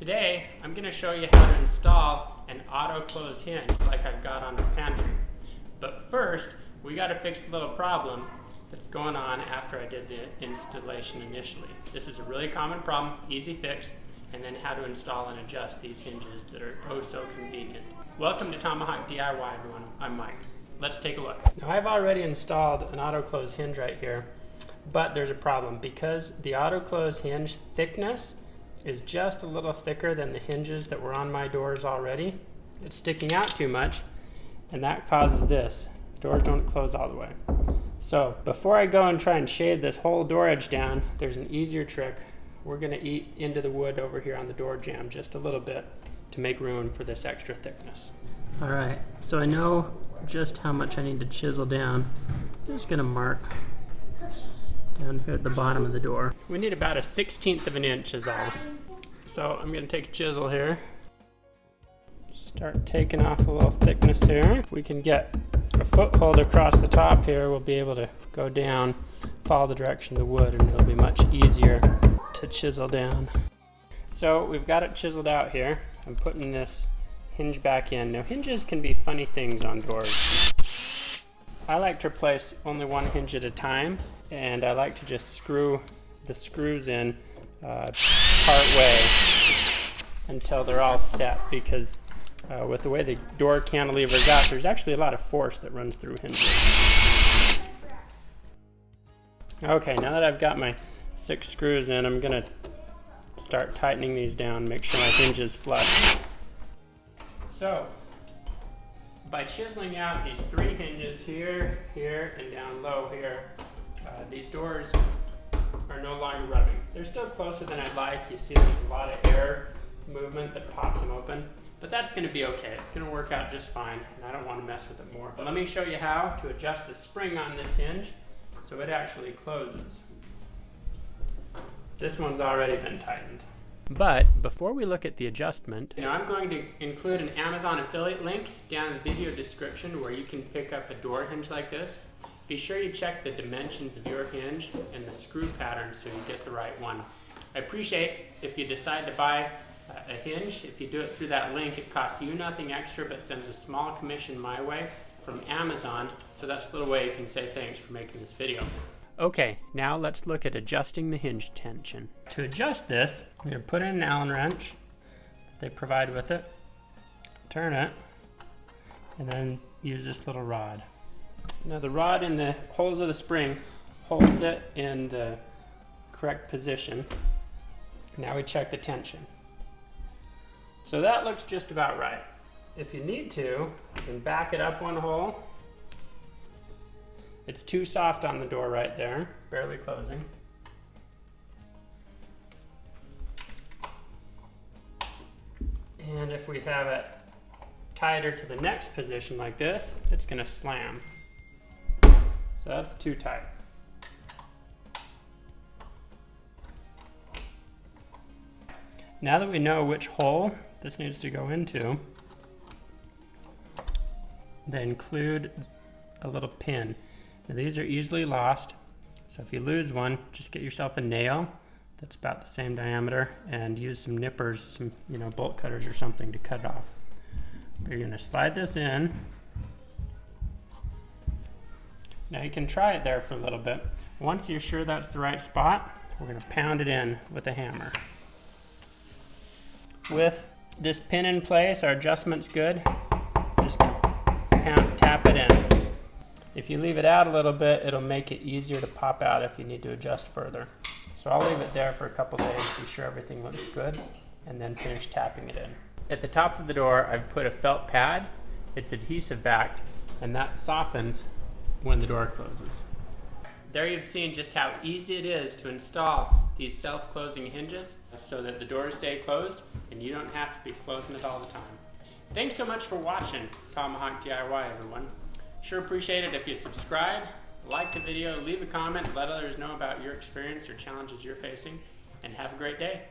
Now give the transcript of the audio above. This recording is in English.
Today, I'm going to show you how to install an auto close hinge like I've got on the pantry. But first, we got to fix a little problem that's going on after I did the installation initially. This is a really common problem, easy fix, and then how to install and adjust these hinges that are oh so convenient. Welcome to Tomahawk DIY, everyone. I'm Mike. Let's take a look. Now I've already installed an auto close hinge right here, but there's a problem because the auto close hinge thickness is just a little thicker than the hinges that were on my doors already. It's sticking out too much, and that causes this. Doors don't close all the way. So before I go and try and shave this whole door edge down, there's an easier trick. We're gonna eat into the wood over here on the door jamb just a little bit to make room for this extra thickness. All right, so I know just how much I need to chisel down. I'm just gonna mark down here at the bottom of the door. We need about a 1/16 of an inch is all. So I'm gonna take a chisel here. Start taking off a little thickness here. If we can get a foothold across the top here, we'll be able to go down, follow the direction of the wood, and it'll be much easier to chisel down. So we've got it chiseled out here. I'm putting this hinge back in. Now hinges can be funny things on doors. I like to replace only one hinge at a time, and I like to just screw the screws in part way until they're all set, because with the way the door cantilever's out, there's actually a lot of force that runs through hinges. Okay, now that I've got my 6 screws in, I'm gonna start tightening these down, make sure my hinge is flush. So, by chiseling out these 3 hinges here, here, and down low here, these doors are no longer rubbing. They're still closer than I'd like. You see there's a lot of air movement that pops them open, but that's gonna be okay. It's gonna work out just fine, and I don't wanna mess with it more. But let me show you how to adjust the spring on this hinge so it actually closes. This one's already been tightened. But before we look at the adjustment, I'm going to include an Amazon affiliate link down in the video description where you can pick up a door hinge like this. Be sure you check the dimensions of your hinge and the screw pattern so you get the right one. I appreciate if you decide to buy a hinge. If you do it through that link, it costs you nothing extra but sends a small commission my way from Amazon. So that's a little way you can say thanks for making this video. Okay, now let's look at adjusting the hinge tension. To adjust this, I'm going to put in an Allen wrench that they provide with it, turn it, and then use this little rod. Now the rod in the holes of the spring holds it in the correct position. Now we check the tension. So that looks just about right. If you need to, you can back it up 1 hole. It's too soft on the door right there, barely closing. And if we have it tighter to the next position like this, it's gonna slam. So that's too tight. Now that we know which hole this needs to go into, they include a little pin. Now these are easily lost, so if you lose one, just get yourself a nail that's about the same diameter and use some nippers, some bolt cutters or something to cut it off. But you're gonna slide this in. Now you can try it there for a little bit. Once you're sure that's the right spot, we're gonna pound it in with a hammer. With this pin in place, our adjustment's good. Just tap it in. If you leave it out a little bit, it'll make it easier to pop out if you need to adjust further. So I'll leave it there for a couple days, be sure everything looks good, and then finish tapping it in. At the top of the door, I've put a felt pad. It's adhesive backed, and that softens when the door closes. There you've seen just how easy it is to install these self-closing hinges so that the doors stay closed and you don't have to be closing it all the time. Thanks so much for watching Tomahawk DIY, everyone. Sure appreciate it if you subscribe, like the video, leave a comment, let others know about your experience or challenges you're facing, and have a great day.